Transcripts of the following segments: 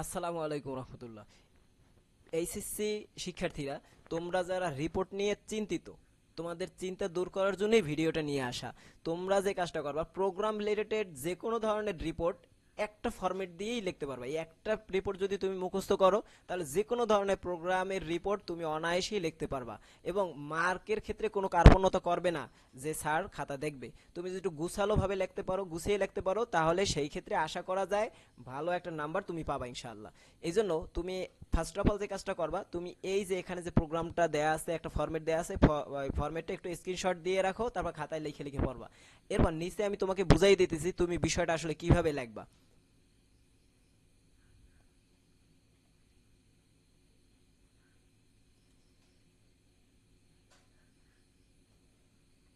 আসসালামু আলাইকুম রহমতুল্লাহ। এইচএসসি শিক্ষার্থীরা, তোমরা যারা রিপোর্ট নিয়ে চিন্তিত, তোমাদের চিন্তা দূর করার জন্যই ভিডিওটা নিয়ে আসা। তোমরা যে কাজটা করবা, প্রোগ্রাম রিলেটেড যে কোনো ধরনের রিপোর্ট একটা ফরম্যাট দিয়েই লিখতে পারবা। এই একটা রিপোর্ট যদি তুমি মুখস্থ করো, তাহলে যে কোনো ধরনের প্রোগ্রামের রিপোর্ট তুমি অনায়াসেই লিখতে পারবা। এবং মার্কের ক্ষেত্রে কোনো কার্পণ্যতা করবে না যে স্যার খাতা দেখবে। তুমি যদি একটু গুছালোভাবে লিখতে পারো, গুছিয়ে লিখতে পারো, তাহলে সেই ক্ষেত্রে আশা করা যায় ভালো একটা নাম্বার তুমি পাবা ইনশাআল্লাহ। এই জন্য তুমি ফার্স্ট অফ অল যে কাজটা করবা, তুমি এই যে এখানে যে প্রোগ্রামটা দেয়া আছে, একটা ফরম্যাট দেয়া আছে, ফরম্যাটটা একটু স্ক্রিনশট দিয়ে রাখো, তারপর খাতায় লিখে লিখে পড়বা। এরপর নিচে আমি তোমাকে বুঝাই দিতেছি তুমি বিষয়টা আসলে কিভাবে লিখবা।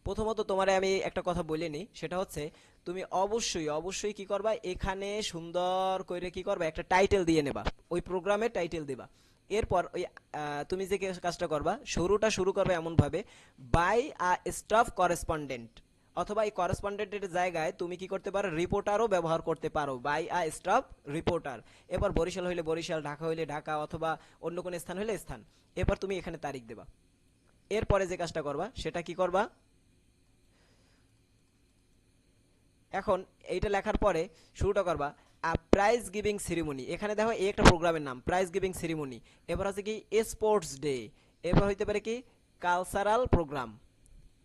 প্রথমত তোমারে আমি একটা কথা বলে নিই, সেটা হচ্ছে তুমি অবশ্যই অবশ্যই কি করবা, এখানে সুন্দর করে কি করবা, একটা টাইটেল দিয়ে নেবা, ওই প্রোগ্রামের টাইটেল দিবা। এরপর ওই তুমি যে কাজটা করবা, শুরু করবে এমন ভাবে, বাই আ স্টাফ করেসপন্ডেন্ট, অথবা এই করেসপন্ডেন্টের জায়গায় তুমি কি করতে পারো, রিপোর্টারও ব্যবহার করতে পারো, বাই আ স্টাফ রিপোর্টার। এরপর বরিশাল হইলে বরিশাল, ঢাকা হইলে ঢাকা, অথবা অন্য কোনো স্থান হইলে স্থান। এরপর তুমি এখানে তারিখ দেবা। এরপরে যে কাজটা করবা সেটা কি করবা, এখন এইটা লেখার পরে শুরুটা করবা প্রাইজ গিভিং সেরিমনি। এখানে দেখো এই একটা প্রোগ্রামের নাম প্রাইজ গিভিং সেরিমনি। এবার হচ্ছে কি স্পোর্টস ডে। এবার হইতে পারে কি কালচারাল প্রোগ্রাম।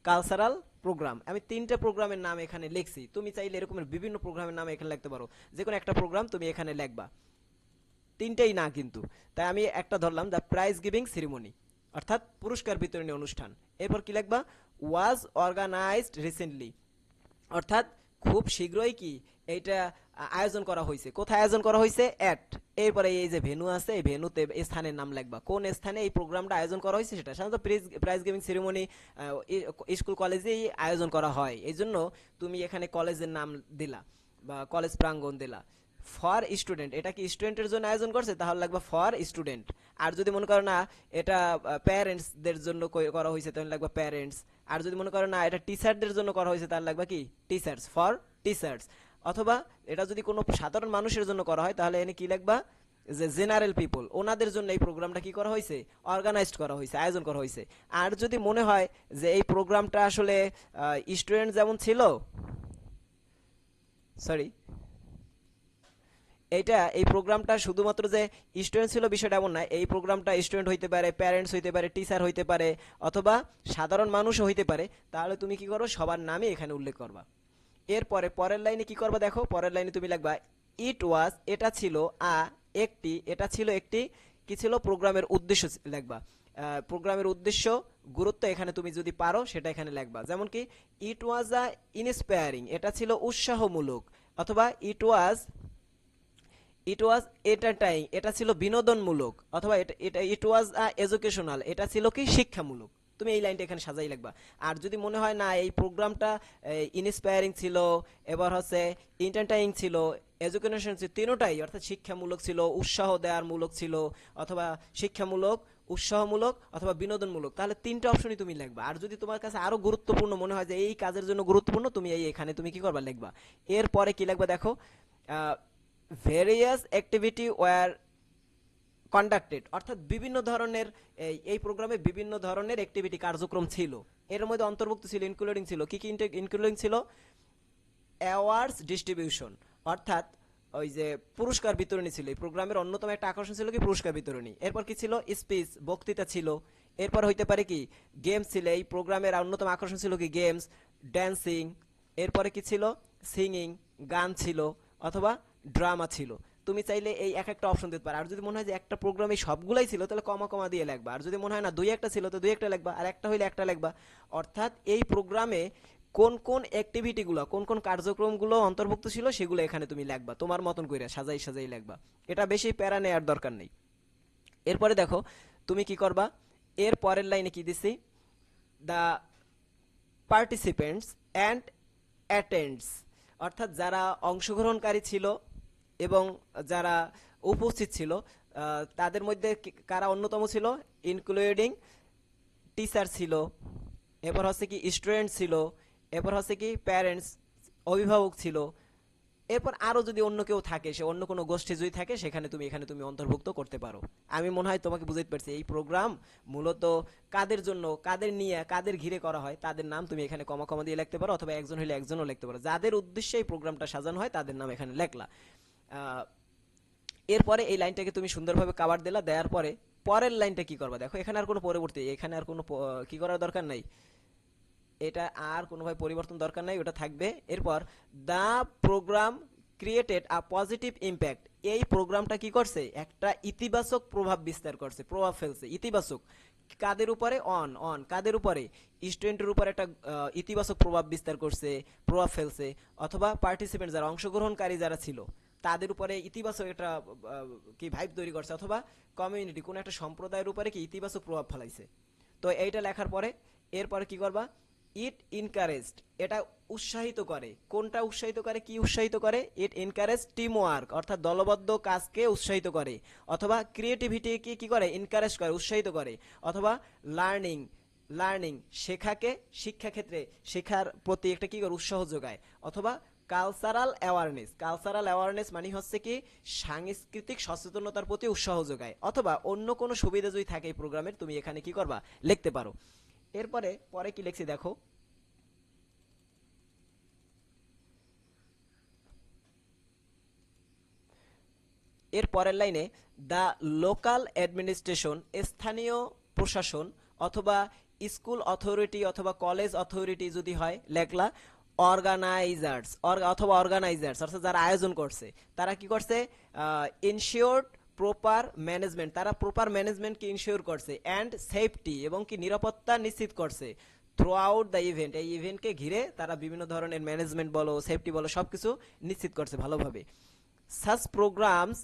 কালচারাল প্রোগ্রাম, আমি তিনটা প্রোগ্রামের নাম এখানে লিখছি। তুমি চাইলে এরকমের বিভিন্ন প্রোগ্রামের নাম এখানে লিখতে পারো, যে কোনো একটা প্রোগ্রাম তুমি এখানে লিখবা, তিনটেই না কিন্তু। তাই আমি একটা ধরলাম, দ্য প্রাইজ গিভিং সেরিমনি, অর্থাৎ পুরস্কার বিতরণী অনুষ্ঠান। এরপর কি লিখবা, ওয়াজ অর্গানাইজড রিসেন্টলি, অর্থাৎ খুব শীঘ্রই কি এইটা আয়োজন করা হয়েছে। কোথায় আয়োজন করা হয়েছে, অ্যাট। এরপরে এই যে ভেন্যু আছে, এই ভেন্যুতে এই স্থানের নাম লিখবা, কোন স্থানে এই প্রোগ্রামটা আয়োজন করা হয়েছে সেটা। সাধারণত প্রাইজ গিভিং সেরিমনি স্কুল কলেজেই আয়োজন করা হয়, এই জন্য তুমি এখানে কলেজের নাম দিলা বা কলেজ প্রাঙ্গণ দিলা। ফর স্টুডেন্ট, এটা কি স্টুডেন্টের জন্য আয়োজন করছে, তাহলে লাগবে ফর স্টুডেন্ট। আর যদি মনে করো না এটা প্যারেন্টসদের জন্য করা হয়েছে, তাহলে লাগবে প্যারেন্টস। আর যদি মনে করো না এটা টিচারদের জন্য করা হয়েছে, তাহলে লাগবে কি টিচার্স, ফর টিচার্স। অথবা এটা যদি কোনো সাধারণ মানুষের জন্য করা হয়, তাহলে এনে কি লিখবা, যে জেনারেল পিপল, ওনাদের জন্য এই প্রোগ্রামটা কি করা হয়েছে, অর্গানাইজড করা হয়েছে, আয়োজন করা হয়েছে। আর যদি মনে হয় যে এই প্রোগ্রামটা আসলে স্টুডেন্ট যেমন ছিল, সরি, এই প্রোগ্রামটা শুধুমাত্র যে স্টুডেন্ট ছিল বিষয়টা এমন না। এই প্রোগ্রামটা স্টুডেন্ট হইতে পারে, প্যারেন্টস হইতে পারে, টিচার হইতে পারে, অথবা সাধারণ মানুষও হইতে পারে। তাহলে তুমি কি করো, সবার নামে এখানে উল্লেখ করবা। এরপরে পরের লাইনে কি করবা, দেখো পরের লাইনে তুমি লিখবা, ইট ওয়াজ, এটা ছিল, একটি, এটা ছিল একটি, কি ছিল, প্রোগ্রামের উদ্দেশ্য লিখবা। প্রোগ্রামের উদ্দেশ্য, গুরুত্ব এখানে তুমি যদি পারো সেটা এখানে লিখবা। যেমন কি ইট ওয়াজ আ ইন্সপায়ারিং, এটা ছিল উৎসাহমূলক, অথবা ইট ওয়াজ এন্টারটাইনিং, এটা ছিল বিনোদনমূলক, অথবা ইট ওয়াজ এডুকেশনাল, এটা ছিল কি শিক্ষামূলক। তুমি এই লাইনটা এখানে সাজাই লাগবা। আর যদি মনে হয় না এই প্রোগ্রামটা ইন্সপায়ারিং ছিল, এবার হচ্ছে এন্টারটাইনিং ছিল, এডুকেশন ছিল, তিনোটাই, অর্থাৎ শিক্ষামূলক ছিল, উৎসাহ দেওয়ার মূলক ছিল, অথবা শিক্ষামূলক, উৎসাহমূলক, অথবা বিনোদনমূলক, তাহলে তিনটা অপশনই তুমি লিখবা। আর যদি তোমার কাছে আরো গুরুত্বপূর্ণ মনে হয় যে এই কাজের জন্য গুরুত্বপূর্ণ, তুমি এখানে তুমি কি করবা, লিখবা। এরপরে কি লিখবা, দেখো ভেরিয়াস অ্যাক্টিভিটি ওয়ার কন্ডাক্টেড, অর্থাৎ বিভিন্ন ধরনের এই প্রোগ্রামে বিভিন্ন ধরনের অ্যাক্টিভিটি কার্যক্রম ছিল। এর মধ্যে অন্তর্ভুক্ত ছিল, ইনক্লুডিং ছিল, কি কি ইনক্লুডিং ছিল, অ্যাওয়ার্ডস ডিস্ট্রিবিউশন, অর্থাৎ ওই যে পুরস্কার বিতরণী ছিল। এই প্রোগ্রামের অন্যতম একটা আকর্ষণ ছিল কি পুরস্কার বিতরণী। এরপর কি ছিল, স্পিচ, বক্তৃতা ছিল। এরপর হইতে পারে কি গেমস ছিল, এই প্রোগ্রামের অন্যতম আকর্ষণ ছিল কি গেমস, ড্যান্সিং। এরপরে কি ছিল, সিঙ্গিং, গান ছিল, অথবা ড্রামা ছিল। তুমি চাইলে এই এক একটা অপশন দিতে পারো। আর যদি মনে হয় যে একটা প্রোগ্রামে সবগুলাই ছিল, তাহলে কমা কমা দিয়ে লিখবা। আর যদি মনে হয় না দুই একটা ছিল, তো দুই একটা লিখবা, আর একটা হইলে একটা লিখবা। অর্থাৎ এই প্রোগ্রামে কোন কোন অ্যাক্টিভিটিগুলো, কোন কোন কার্যক্রমগুলো অন্তর্ভুক্ত ছিল, সেগুলো এখানে তুমি লিখবা, তোমার মতন করে সাজাই সাজাই লিখবা। এটা বেশি প্যারা নেওয়ার দরকার নেই। এরপরে দেখো তুমি কি করবা, এর পরের লাইনে কি দিছি, দ্য পার্টিসিপেন্টস অ্যান্ড অ্যাটেন্ডস, অর্থাৎ যারা অংশগ্রহণকারী ছিল এবং যারা উপস্থিত ছিল, তাদের মধ্যে কারা অন্যতম ছিল, ইনক্লুডিং টিচার ছিল, এরপর হচ্ছে কি স্টুডেন্ট ছিল, এরপর হচ্ছে কি প্যারেন্টস, অভিভাবক ছিল, এরপর আরো যদি অন্য কেউ থাকে, সে অন্য কোনো গোষ্ঠী যদি থাকে, এখানে তুমি অন্তর্ভুক্ত করতে পারো। আমি মনে হয় তোমাকে বুঝাইতে পারছি এই প্রোগ্রাম মূলত কাদের জন্য, কাদের নিয়ে, কাদের ঘিরে করা হয়, তাদের নাম তুমি এখানে কমা কমা দিয়ে লিখতে পারো, অথবা একজন হলে একজনও লিখতে পারো, যাদের উদ্দেশ্যে এই প্রোগ্রামটা সাজানো হয় তাদের নাম এখানে লেখলা। এরপরে এই লাইনটাকে তুমি সুন্দরভাবে কাভার দিলা, দেওয়ার পরে পরের লাইনটা কি করবা দেখো, এখানে আর কোনো পরবর্তী, এখানে আর কোনো কি করার দরকার নাই, এটা আর কোনোভাবে পরিবর্তন দরকার নাই, ওটা থাকবে। এরপর the program created a positive impact, এই প্রোগ্রামটা কি করছে, একটা ইতিবাচক প্রভাব বিস্তার করছে, প্রভাব ফেলছে ইতিবাচক, কাদের উপরে, অন অন কাদের উপরে, স্টুডেন্টের উপর একটা ইতিবাচক প্রভাব বিস্তার করছে, প্রভাব ফেলছে, অথবা পার্টিসিপেন্ট যারা অংশগ্রহণকারী যারা ছিল তাদের উপরে ইতিবাচক একটা কি ভাইব তৈরি করছে, অথবা কমিউনিটি কোনো একটা সম্প্রদায়ের উপরে কি ইতিবাচক প্রভাব ফেলাইছে। তো এইটা লেখার পরে এরপরে কি করবা, ইট ইনকারেজড, এটা উৎসাহিত করে, কোনটা উৎসাহিত করে, কি উৎসাহিত করে, ইট এনকারেজ টিম ওয়ার্ক, অর্থাৎ দলবদ্ধ কাজকে উৎসাহিত করে, অথবা ক্রিয়েটিভিটিকে কি করে, এনকারেজ করে, উৎসাহিত করে, অথবা লার্নিং লার্নিং শেখাকে, শিক্ষাক্ষেত্রে শেখার প্রতি একটা কি করে উৎসাহ যোগায়, অথবা কালচারাল অ্যাওয়ারনেস, কালচারাল অ্যাওয়ারনেস মানে হচ্ছে কি সাংস্কৃতিক সচেতনতার প্রতি উৎসাহ যোগায়, অথবা অন্য কোনো সুবিধা যদি থাকে এই প্রোগ্রামের, তুমি এখানে কি করবা, লিখতে পারো। এরপরে পরে কি লিখছি দেখো, এর পরের লাইনে দ্য লোকাল অ্যাডমিনিস্ট্রেশন, স্থানীয় প্রশাসন, অথবা স্কুল অথরিটি অথবা কলেজ অথরিটি যদি হয় লেখলা, অর্গানাইজার্স, অথবা অর্গানাইজার্স অর্থাৎ যারা আয়োজন করছে, তারা কি করছে, ইনশিওরড প্রপার ম্যানেজমেন্ট, তারা প্রপার ম্যানেজমেন্টকে ইনশিওর করছে, অ্যান্ড সেফটি এবং কি নিরাপত্তা নিশ্চিত করছে থ্রু আউট দ্য ইভেন্ট, এই ইভেন্টকে ঘিরে তারা বিভিন্ন ধরনের ম্যানেজমেন্ট বলো, সেফটি বলো, সবকিছু নিশ্চিত করছে ভালোভাবে। Such programs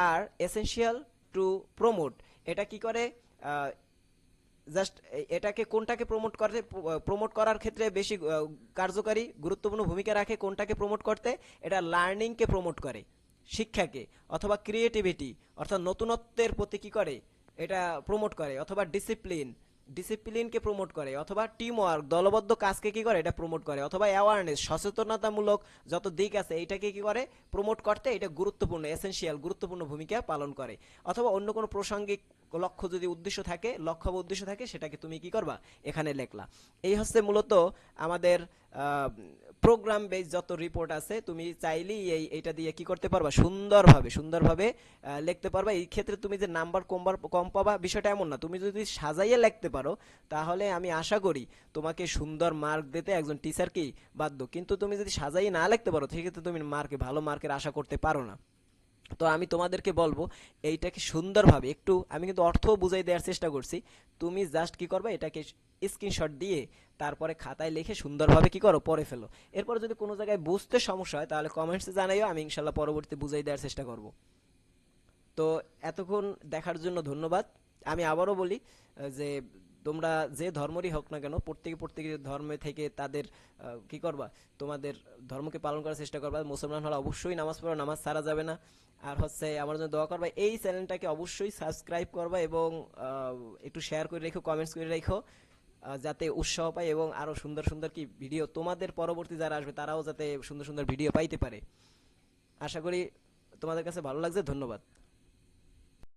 are essential to promote, এটা কি করে, জাস্ট এটাকে কোনটাকে প্রমোট করে, প্রমোট করার ক্ষেত্রে বেশি কার্যকারী গুরুত্বপূর্ণ ভূমিকা রাখে, কোনটাকে প্রমোট করতে, এটা লার্নিংকে প্রমোট করে, শিক্ষাকে, অথবা ক্রিয়েটিভিটি অর্থাৎ নতুনত্বের প্রতি কি করে, এটা প্রমোট করে, অথবা ডিসিপ্লিন, ডিসিপ্লিনকে প্রমোট করে, অথবা টিম ওয়ার্ক দলবদ্ধ কাজকে কি করে, এটা প্রমোট করে, অথবা অ্যাওয়ারনেস সচেতনতামূলক যত দিক আছে এইটাকে কি করে, প্রমোট করতে এটা গুরুত্বপূর্ণ, এসেনশিয়াল গুরুত্বপূর্ণ ভূমিকা পালন করে, অথবা অন্য কোনো প্রাসঙ্গিক লক্ষ্য যদি উদ্দেশ্য থাকে, লক্ষ্য বা উদ্দেশ্য থাকে, সেটাকে তুমি কি করবা, এখানে লেখলা। এই হচ্ছে মূলত আমাদের প্রোগ্রাম বেস যত রিপোর্ট আছে, তুমি চাইলেই এইটা দিয়ে কি করতে পারবা, সুন্দরভাবে সুন্দরভাবে লিখতে পারবা। এই ক্ষেত্রে তুমি যে নাম্বার কম পাবা বিষয়টা এমন না, তুমি যদি সাজাইয়ে লিখতে পারো তাহলে আমি আশা করি তোমাকে সুন্দর মার্ক দিতে একজন টিচার কি বাধ্য, কিন্তু তুমি যদি সাজাইয়ে না লিখতে পারো সেক্ষেত্রে তুমি ভালো মার্কের আশা করতে পারো না। তো আমি তোমাদেরকে বলবো এইটাকে সুন্দরভাবে একটু, আমি কিন্তু অর্থও বুঝাই দেওয়ার চেষ্টা করছি, তুমি জাস্ট কি করবে, এটাকে স্ক্রিনশট দিয়ে তারপরে খাতায় লিখে সুন্দরভাবে কি করো, পড়ে ফেলো। এরপর যদি কোনো জায়গায় বুঝতে সমস্যা হয় তাহলে কমেন্টসে জানাইও, আমি ইনশাল্লাহ পরবর্তীতে বুঝাই দেওয়ার চেষ্টা করব। তো এতক্ষণ দেখার জন্য ধন্যবাদ। আমি আবারও বলি যে তোমরা যে ধর্মেরই হোক না কেন, প্রত্যেকের ধর্মে থেকে তাদের কি করবা, তোমাদের ধর্মকে পালন করার চেষ্টা করবা। মুসলমান হলে অবশ্যই নামাজ পড়ো, নামাজ ছাড়া যাবে না। আর হচ্ছে আমার জন্য দোয়া করবা, এই চ্যানেলটাকে অবশ্যই সাবস্ক্রাইব করবা, এবং একটু শেয়ার করে রেখো, কমেন্টস করে রেখো, যাতে উৎসাহ পায় এবং আরো সুন্দর সুন্দর কি ভিডিও তোমাদের পরবর্তী যারা আসবে তারাও যাতে সুন্দর সুন্দর ভিডিও পাইতে পারে। আশা করি তোমাদের কাছে ভালো লাগছে। ধন্যবাদ।